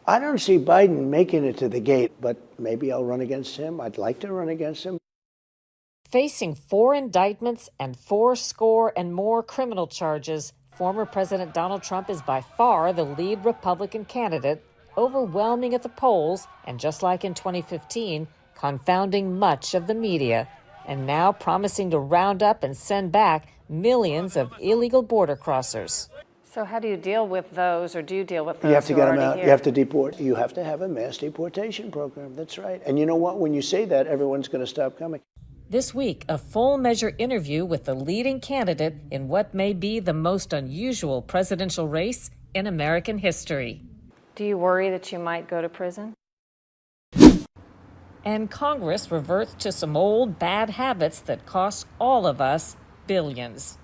I don't see Biden making it to the gate, but maybe I'll run against him. I'd like to run against him. Facing 4 indictments and 4 and more criminal charges, former President Donald Trump is by far the lead Republican candidate, overwhelming at the polls, and just like in 2015, confounding much of the media, and now promising to round up and send back millions of illegal border crossers. So how do you deal with those, or do you deal with those? You have to get them out. Here? You have to deport. You have to have a mass deportation program. That's right. And you know what? When you say that, everyone's going to stop coming. This week, a full measure interview with the leading candidate in what may be the most unusual presidential race in American history. Do you worry that you might go to prison? And Congress reverts to some old bad habits that cost all of us billions.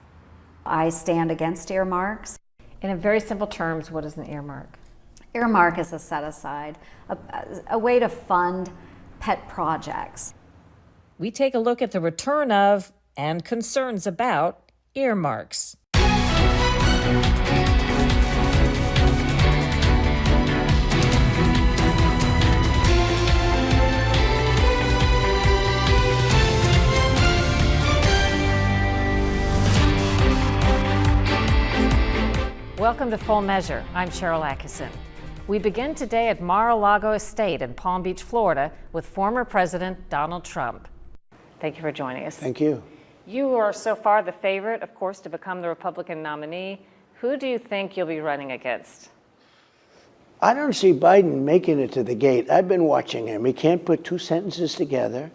I stand against earmarks. In very simple terms, what is an earmark? Earmark is a set-aside, a way to fund pet projects. We take a look at the return of and concerns about earmarks. Welcome to Full Measure. I'm Sharyl Attkisson. We begin today at Mar-a-Lago Estate in Palm Beach, Florida, with former President Donald Trump. Thank you for joining us. Thank you. You are so far the favorite, of course, to become the Republican nominee. Who do you think you'll be running against? I don't see Biden making it to the gate. I've been watching him. He can't put 2 sentences together.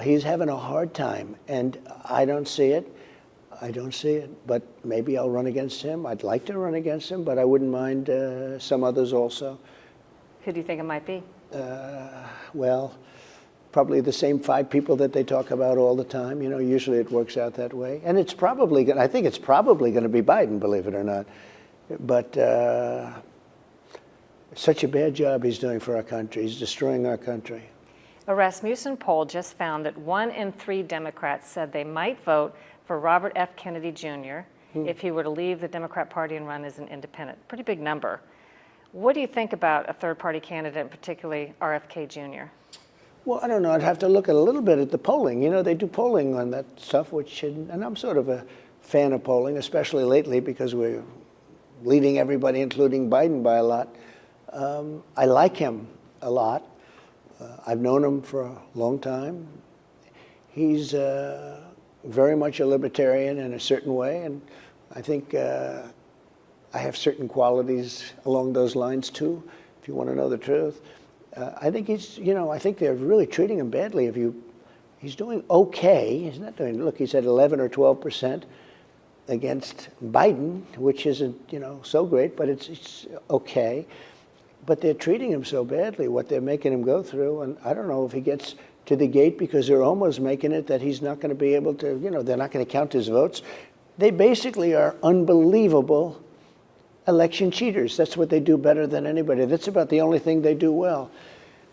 He's having a hard time, and I don't see it. I don't see it, but maybe I'll run against him. I'd like to run against him, but I wouldn't mind some others also. Who do you think it might be? Well, probably the same 5 people that they talk about all the time. You know, usually it works out that way. And it's probably, I think it's probably going to be Biden, believe it or not. But such a bad job he's doing for our country. He's destroying our country. A Rasmussen poll just found that 1 in 3 Democrats said they might vote for Robert F. Kennedy Jr. If he were to leave the Democrat Party and run as an independent. Pretty big number. What do you think about a third-party candidate, and particularly RFK Jr.? Well, I don't know. I'd have to look a little bit at the polling. You know, they do polling on that stuff, and I'm sort of a fan of polling, especially lately because we're leading everybody, including Biden, by a lot. I like him a lot. I've known him for a long time. He's very much a libertarian in a certain way, and I think I have certain qualities along those lines too, if you want to know the truth. I think I think they're really treating him badly. He's doing okay. He's not doing, look, he's at 11 or 12% against Biden, which isn't, so great, but it's okay. But they're treating him so badly, what they're making him go through, and I don't know if he gets to the gate because they're almost making it that he's not going to be able to, they're not going to count his votes. They basically are unbelievable election cheaters. That's what they do better than anybody. That's about the only thing they do well.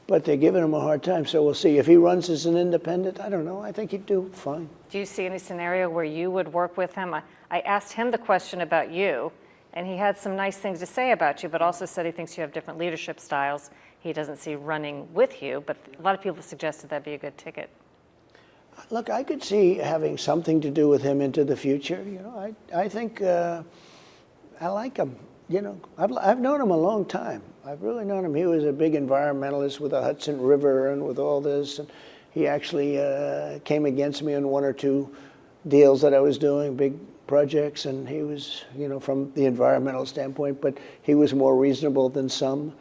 But they're giving him a hard time, so we'll see. If he runs as an independent, I don't know. I think he'd do fine. Do you see any scenario where you would work with him? I asked him the question about you, and he had some nice things to say about you, but also said he thinks you have different leadership styles. He doesn't see running with you, but a lot of people suggested that'd be a good ticket. Look, I could see having something to do with him into the future. I think I like him. I've known him a long time. I've really known him. He was a big environmentalist with the Hudson River and with all this. And he actually came against me on 1 or 2 deals that I was doing, big projects, and he was, from the environmental standpoint, but he was more reasonable than some.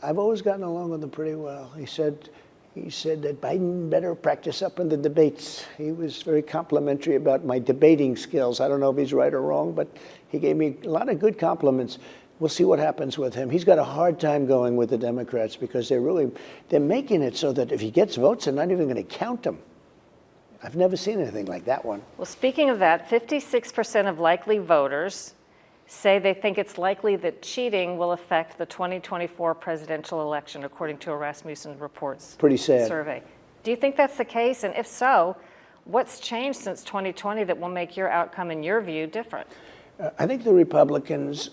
I've always gotten along with him pretty well. He said that Biden better practice up in the debates. He was very complimentary about my debating skills. I don't know if he's right or wrong, but he gave me a lot of good compliments. We'll see what happens with him. He's got a hard time going with the Democrats because they're making it so that if he gets votes, they're not even going to count them. I've never seen anything like that one. Well, speaking of that, 56% of likely voters say they think it's likely that cheating will affect the 2024 presidential election, according to a Rasmussen Reports Pretty sad. survey. Do you think that's the case? And if so, what's changed since 2020 that will make your outcome, in your view, different? I think the Republicans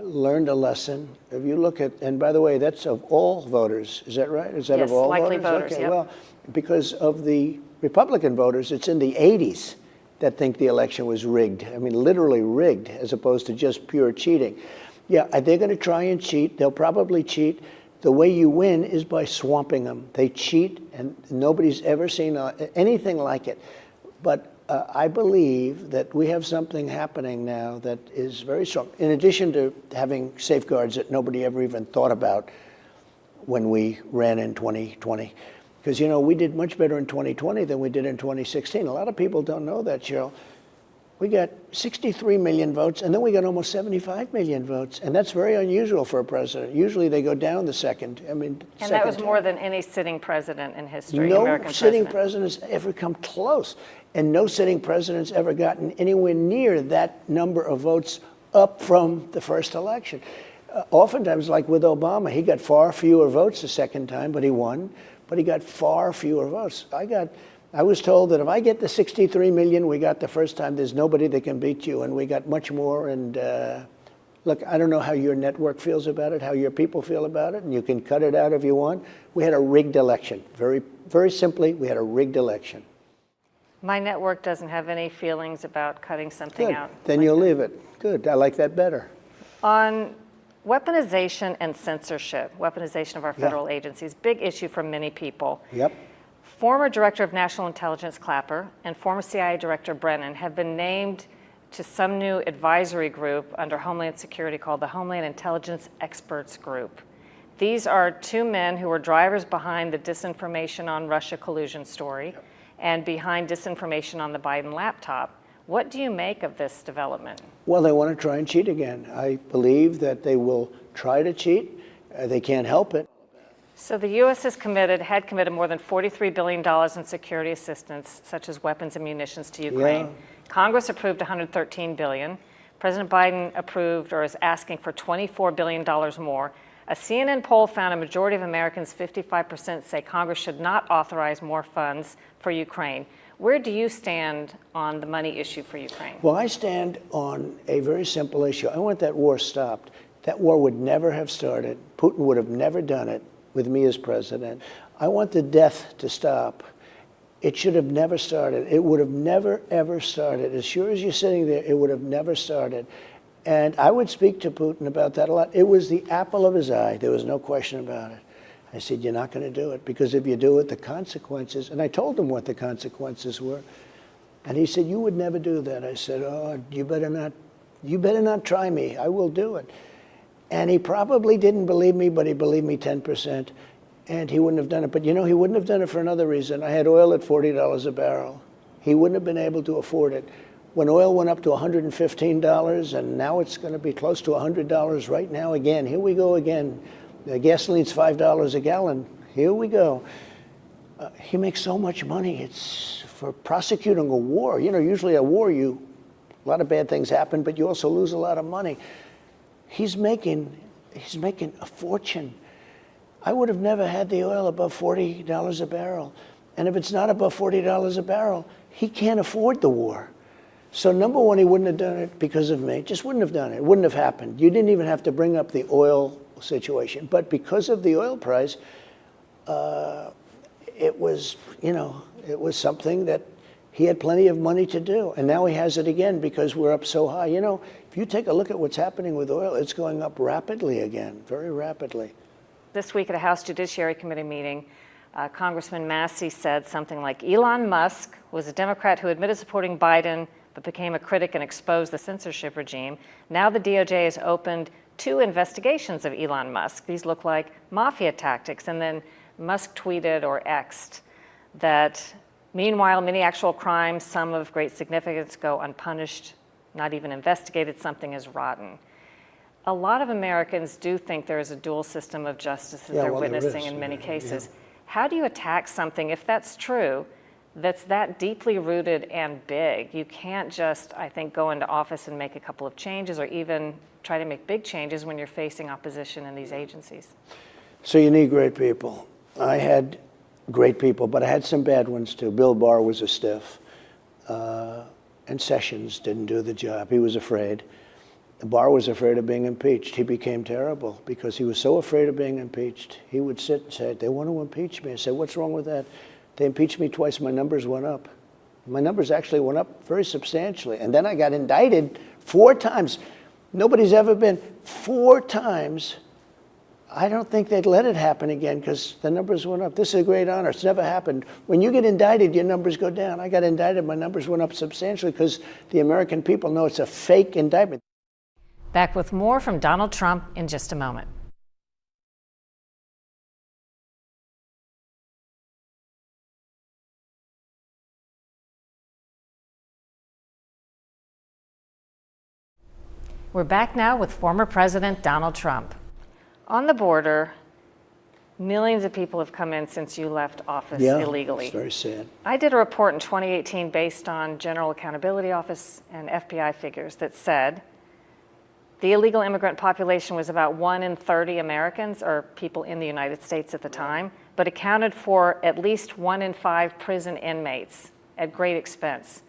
learned a lesson. If you look at, and by the way, that's of all voters, is that right? Is that Yes, of all likely voters? voters, Okay, yep. well, because of the Republican voters, it's in the 80s that think the election was rigged. I mean, literally rigged, as opposed to just pure cheating. Yeah, they're going to try and cheat. They'll probably cheat. The way you win is by swamping them. They cheat, and nobody's ever seen anything like it. But I believe that we have something happening now that is very strong. In addition to having safeguards that nobody ever even thought about when we ran in 2020. Because, you know, we did much better in 2020 than we did in 2016. A lot of people don't know that, Cheryl. We got 63 million votes, and then we got almost 75 million votes. And that's very unusual for a president. Usually they go down the second. I mean, And that was more than any sitting president in history, no American sitting president. president's ever come close. And no sitting president's ever gotten anywhere near that number of votes up from the first election. Oftentimes, like with Obama, he got far fewer votes the second time, but he won. But he got far fewer votes. I was told that if I get the 63 million we got the first time, there's nobody that can beat you, and we got much more. And look, I don't know how your network feels about it, how your people feel about it, and you can cut it out if you want. We had a rigged election. Very, very simply, we had a rigged election. My network doesn't have any feelings about cutting something Good. out. Then like you'll that. leave it. Good. I like that better. On weaponization and censorship, weaponization of our federal agencies, big issue for many people. Yep. Former Director of National Intelligence Clapper and former CIA Director Brennan have been named to some new advisory group under Homeland Security called the Homeland Intelligence Experts Group. These are two men who were drivers behind the disinformation on Russia collusion story and behind disinformation on the Biden laptop. What do you make of this development? Well, they want to try and cheat again. I believe that they will try to cheat. They can't help it. So the U.S. had committed more than $43 billion in security assistance, such as weapons and munitions, to Ukraine. Yeah. Congress approved $113 billion. President Biden approved or is asking for $24 billion more. A CNN poll found a majority of Americans, 55%, say Congress should not authorize more funds for Ukraine. Where do you stand on the money issue for Ukraine? Well, I stand on a very simple issue. I want that war stopped. That war would never have started. Putin would have never done it with me as president. I want the death to stop. It should have never started. It would have never, ever started. As sure as you're sitting there, it would have never started. And I would speak to Putin about that a lot. It was the apple of his eye. There was no question about it. I said, you're not going to do it, because if you do it, the consequences, and I told him what the consequences were. And he said, you would never do that. I said, oh, you better not try me. I will do it. And he probably didn't believe me, but he believed me 10%. And he wouldn't have done it. But you know, he wouldn't have done it for another reason. I had oil at $40 a barrel. He wouldn't have been able to afford it. When oil went up to $115, and now it's going to be close to $100 right now again. Here we go again. The gasoline's $5 a gallon. Here we go. He makes so much money. It's for prosecuting a war. You know, usually a war, a lot of bad things happen, but you also lose a lot of money. He's making a fortune. I would have never had the oil above $40 a barrel. And if it's not above $40 a barrel, he can't afford the war. So number one, he wouldn't have done it because of me. Just wouldn't have done it. It wouldn't have happened. You didn't even have to bring up the oil situation. But because of the oil price, it was something that he had plenty of money to do. And now he has it again because we're up so high. You know, if you take a look at what's happening with oil, it's going up rapidly again, very rapidly. This week at a House Judiciary Committee meeting, Congressman Massey said something like, Elon Musk was a Democrat who admitted supporting Biden but became a critic and exposed the censorship regime. Now the DOJ has opened 2 investigations of Elon Musk. These look like mafia tactics. And then Musk tweeted or X'd that, meanwhile, many actual crimes, some of great significance, go unpunished, not even investigated. Something is rotten. A lot of Americans do think there is a dual system of justice that they're witnessing in many cases. How do you attack something, if that's true, that's that deeply rooted and big? You can't just, I think, go into office and make a couple of changes or even try to make big changes when you're facing opposition in these agencies. So you need great people. I had great people, but I had some bad ones too. Bill Barr was a stiff, and Sessions didn't do the job. He was afraid. Barr was afraid of being impeached. He became terrible because he was so afraid of being impeached. He would sit and say, they want to impeach me. I said, what's wrong with that? They impeached me twice. My numbers went up. My numbers actually went up very substantially. And then I got indicted 4 times. Nobody's ever been 4 times. I don't think they'd let it happen again because the numbers went up. This is a great honor. It's never happened. When you get indicted, your numbers go down. I got indicted. My numbers went up substantially because the American people know it's a fake indictment. Back with more from Donald Trump in just a moment. We're back now with former President Donald Trump. On the border, millions of people have come in since you left office illegally. It's very sad. I did a report in 2018 based on General Accountability Office and FBI figures that said the illegal immigrant population was about 1 in 30 Americans, or people in the United States at the time, but accounted for at least 1 in 5 prison inmates at great expense.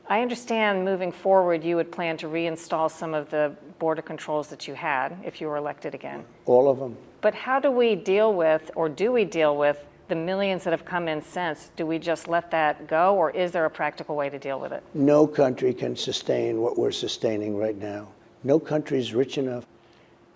I understand moving forward you would plan to reinstall some of the border controls that you had if you were elected again. All of them. But how do we deal with, or do we deal with, the millions that have come in since? Do we just let that go, or is there a practical way to deal with it? No country can sustain what we're sustaining right now. No country's rich enough.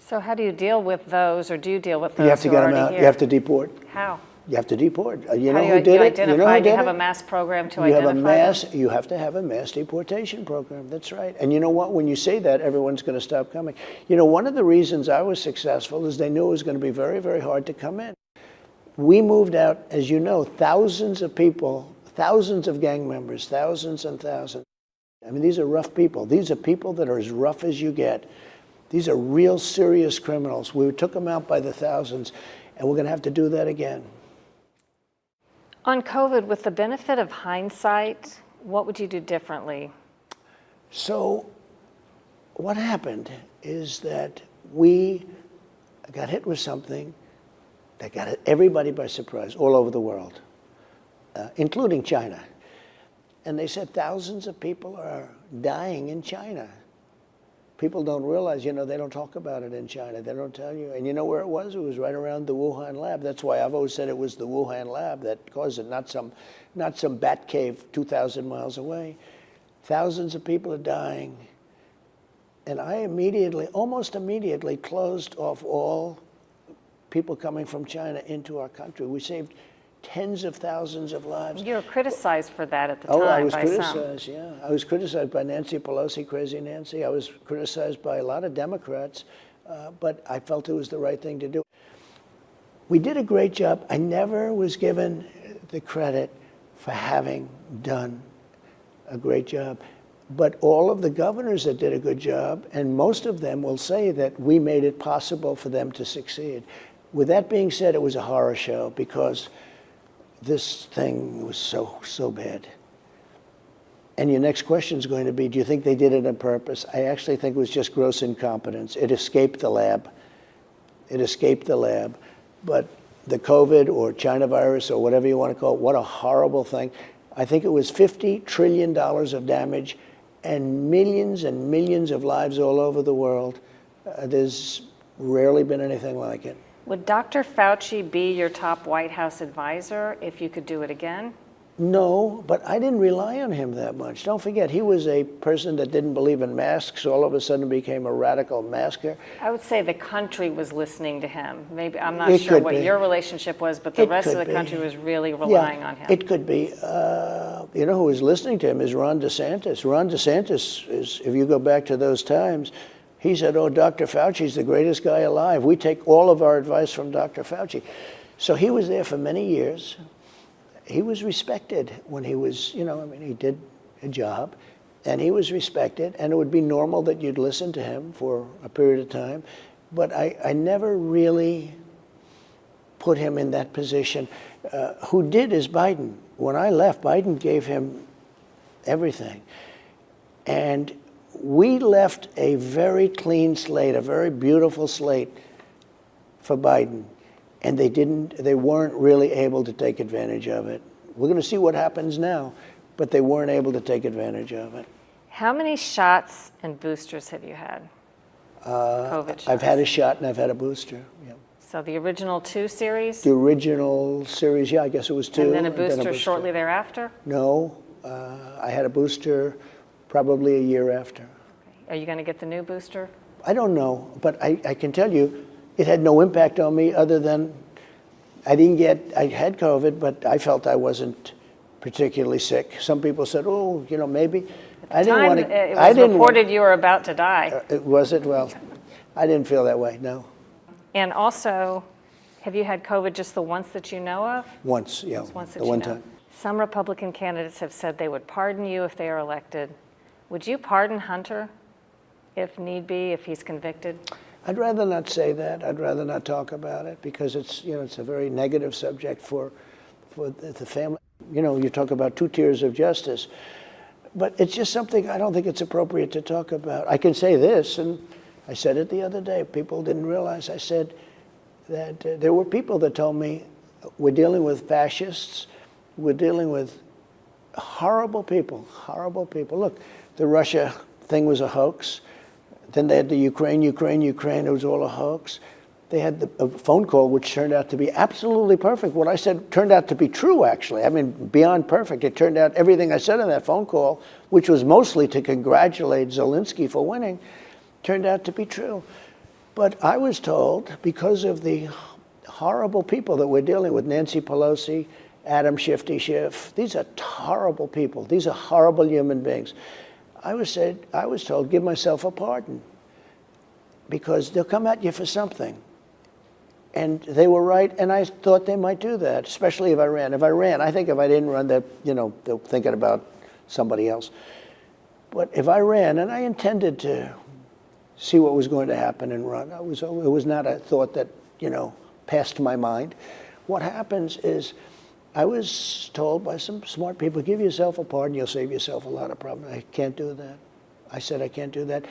So how do you deal with those, or do you deal with those You have to who get are them already out. here? You have to deport. How? You have to deport. You How know do who did it? identify? You know who Do you did have it? a mass program to You have identify a them? mass. You have to have a mass deportation program. That's right. And you know what? When you say that, everyone's going to stop coming. You know, one of the reasons I was successful is they knew it was going to be very, very hard to come in. We moved out, as you know, thousands of people, thousands of gang members, thousands and thousands. I mean, these are rough people. These are people that are as rough as you get. These are real serious criminals. We took them out by the thousands, and we're going to have to do that again. On COVID, with the benefit of hindsight, what would you do differently? So what happened is that we got hit with something that got everybody by surprise all over the world, including China. And they said thousands of people are dying in China. People don't realize, you know, they don't talk about it in China. They don't tell you. And you know where it was? It was right around the Wuhan lab. That's why I've always said it was the Wuhan lab that caused it, not some bat cave 2,000 miles away. Thousands of people are dying. And I immediately, almost immediately, closed off all people coming from China into our country. We saved tens of thousands of lives. You were criticized for that at the time. Oh, I was by criticized, some. yeah. I was criticized by Nancy Pelosi, Crazy Nancy. I was criticized by a lot of Democrats, but I felt it was the right thing to do. We did a great job. I never was given the credit for having done a great job. But all of the governors that did a good job, and most of them will say that we made it possible for them to succeed. With that being said, it was a horror show because this thing was so bad. And your next question is going to be, do you think they did it on purpose? I actually think it was just gross incompetence. It escaped the lab. It escaped the lab. But the COVID or China virus or whatever you want to call it, what a horrible thing. I think it was $50 trillion of damage and millions of lives all over the world. There's rarely been anything like it. Would Dr. Fauci be your top White House advisor if you could do it again? No, but I didn't rely on him that much. Don't forget, he was a person that didn't believe in masks, all of a sudden became a radical masker. I would say the country was listening to him. Maybe, I'm not sure what your relationship was, but the rest of the country was really relying on him. It could be. You know who was listening to him is Ron DeSantis. Ron DeSantis is, if you go back to those times, he said, oh, Dr. Fauci's the greatest guy alive. We take all of our advice from Dr. Fauci. So he was there for many years. He was respected when he was, you know, I mean, he did a job, and he was respected, and it would be normal that you'd listen to him for a period of time. But I never really put him in that position. Who did is Biden. When I left, Biden gave him everything. And we left a very clean slate, a very beautiful slate for Biden. And they weren't really able to take advantage of it. We're going to see what happens now, but they weren't able to take advantage of it. How many shots and boosters have you had? COVID shots. I've had a shot and I've had a booster. Yeah. So the original 2 series? The original series, yeah, I guess it was 2. And then a booster shortly thereafter? No, I had a booster probably a year after. Are you going to get the new booster? I don't know, but I can tell you it had no impact on me other than I had COVID, but I felt I wasn't particularly sick. Some people said, oh, maybe. At the time, it was reported you were about to die. Was it? Well, I didn't feel that way, no. And also, have you had COVID just the once that you know of? Once, yeah. Once that the you one know. time. Some Republican candidates have said they would pardon you if they are elected. Would you pardon Hunter if need be, if he's convicted? I'd rather not say that. I'd rather not talk about it because it's a very negative subject for the family. You talk about 2 tiers of justice, but it's just something I don't think it's appropriate to talk about. I can say this, and I said it the other day. People didn't realize I said that there were people that told me we're dealing with fascists, we're dealing with horrible people, horrible people. Look, the Russia thing was a hoax. Then they had the Ukraine, it was all a hoax. They had a phone call which turned out to be absolutely perfect. What I said turned out to be true, actually. I mean, beyond perfect. It turned out everything I said on that phone call, which was mostly to congratulate Zelensky for winning, turned out to be true. But I was told, because of the horrible people that we're dealing with, Nancy Pelosi, Adam Shifty Schiff, these are horrible people. These are horrible human beings. I was told, give myself a pardon, because they'll come at you for something. And they were right, and I thought they might do that, especially if I ran. I think if I didn't run, they're thinking about somebody else. But if I ran, and I intended to see what was going to happen and run, it was not a thought that, passed my mind. What happens is, I was told by some smart people, give yourself a pardon, you'll save yourself a lot of problems. I can't do that. I said I can't do that.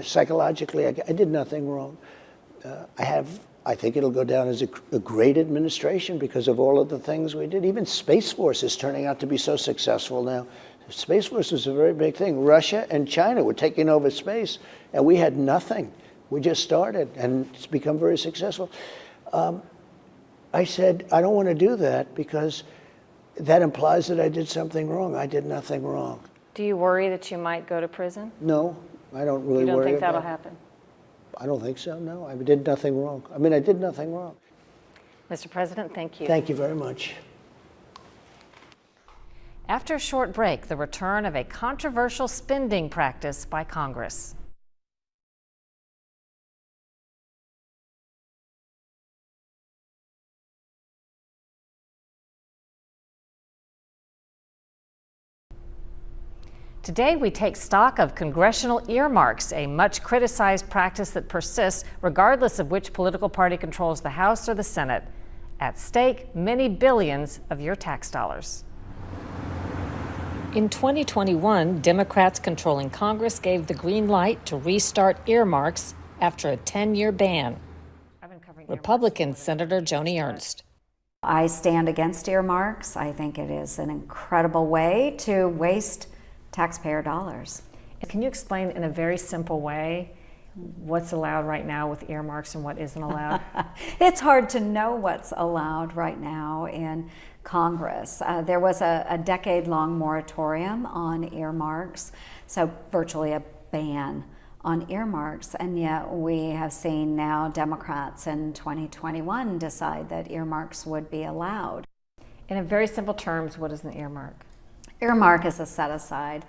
Psychologically, I did nothing wrong. I think it'll go down as a great administration because of all of the things we did. Even Space Force is turning out to be so successful now. Space Force is a very big thing. Russia and China were taking over space, and we had nothing. We just started, and it's become very successful. I said, I don't want to do that because that implies that I did something wrong. I did nothing wrong. Do you worry that you might go to prison? No, I don't really worry about it. You don't think that'll happen? I don't think so, no. I did nothing wrong. I did nothing wrong. Mr. President, thank you. Thank you very much. After a short break, the return of a controversial spending practice by Congress. Today, we take stock of congressional earmarks, a much criticized practice that persists regardless of which political party controls the House or the Senate. At stake, many billions of your tax dollars. In 2021, Democrats controlling Congress gave the green light to restart earmarks after a 10-year ban. Republican Senator Joni Ernst. I stand against earmarks. I think it is an incredible way to waste taxpayer dollars. Can you explain in a very simple way what's allowed right now with earmarks and what isn't allowed? It's hard to know what's allowed right now in Congress. There was a decade-long moratorium on earmarks, so virtually a ban on earmarks, and yet we have seen now Democrats in 2021 decide that earmarks would be allowed. In very simple terms, what is an earmark? Earmark is a set-aside,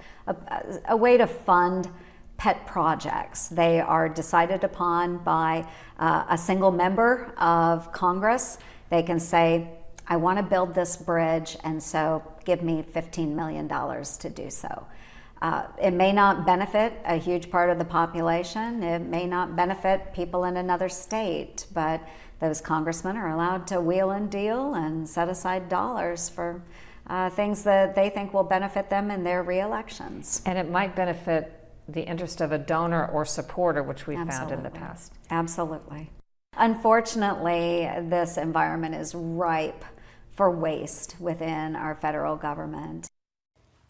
a way to fund pet projects. They are decided upon by a single member of Congress. They can say, I want to build this bridge, and so give me $15 million to do so. It may not benefit a huge part of the population. It may not benefit people in another state, but those congressmen are allowed to wheel and deal and set aside dollars for things that they think will benefit them in their re-elections. And it might benefit the interest of a donor or supporter, which we've found in the past. Absolutely. Unfortunately, this environment is ripe for waste within our federal government.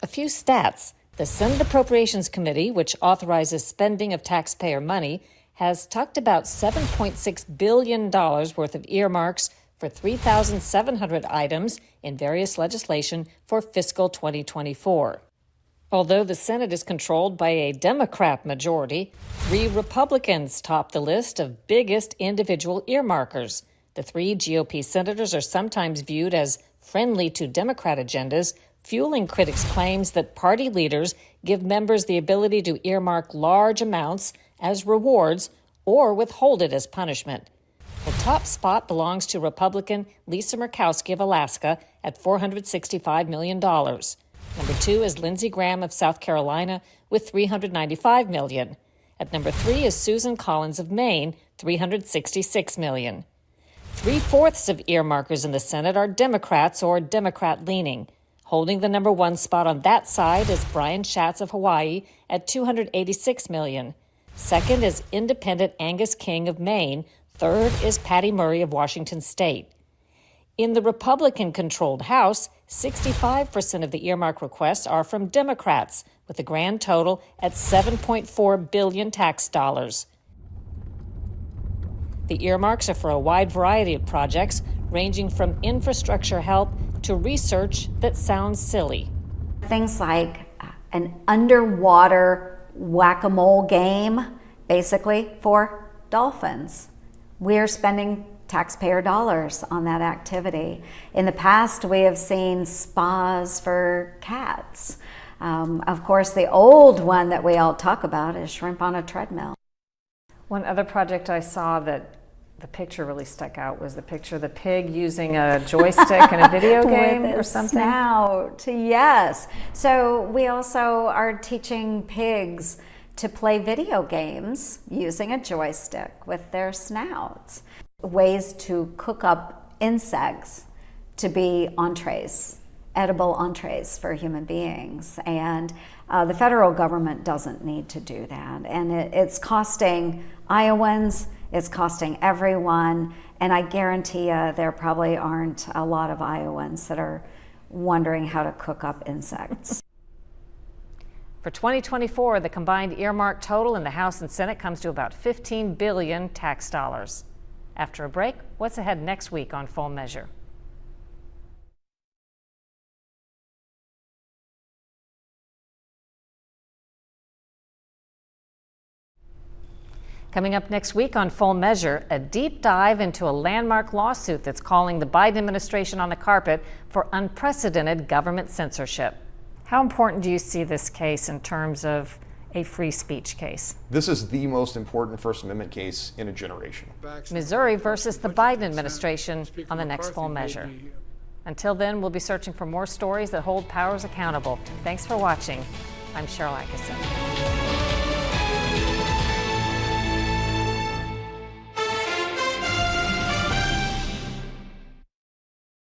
A few stats. The Senate Appropriations Committee, which authorizes spending of taxpayer money, has tucked about $7.6 billion worth of earmarks for 3,700 items in various legislation for fiscal 2024. Although the Senate is controlled by a Democrat majority, 3 Republicans top the list of biggest individual earmarkers. The 3 GOP senators are sometimes viewed as friendly to Democrat agendas, fueling critics' claims that party leaders give members the ability to earmark large amounts as rewards or withhold it as punishment. The top spot belongs to Republican Lisa Murkowski of Alaska at $465 million. Number 2 is Lindsey Graham of South Carolina with $395 million. At number 3 is Susan Collins of Maine, $366 million. 3/4 of earmarkers in the Senate are Democrats or Democrat-leaning. Holding the number 1 spot on that side is Brian Schatz of Hawaii at $286 million. Second is Independent Angus King of Maine. Third is Patty Murray of Washington State. In the Republican-controlled House, 65% of the earmark requests are from Democrats, with a grand total at $7.4 billion tax dollars. The earmarks are for a wide variety of projects, ranging from infrastructure help to research that sounds silly. Things like an underwater whack-a-mole game, basically for dolphins. We're spending taxpayer dollars on that activity. In the past, we have seen spas for cats. Of course, the old one that we all talk about is shrimp on a treadmill. One other project I saw that the picture really stuck out was the picture of the pig using a joystick in a video game With or a something. Snout, yes. So we also are teaching pigs to play video games using a joystick with their snouts. Ways to cook up insects to be entrees, edible entrees for human beings. And the federal government doesn't need to do that. And it's costing Iowans, it's costing everyone, and I guarantee you there probably aren't a lot of Iowans that are wondering how to cook up insects. For 2024, the combined earmark total in the House and Senate comes to about $15 billion tax dollars. After a break, what's ahead next week on Full Measure? Coming up next week on Full Measure, a deep dive into a landmark lawsuit that's calling the Biden administration on the carpet for unprecedented government censorship. How important do you see this case in terms of a free speech case? This is the most important First Amendment case in a generation. Missouri versus the Biden administration on the next Full Measure. Until then, we'll be searching for more stories that hold powers accountable. Thanks for watching. I'm Sharyl Attkisson.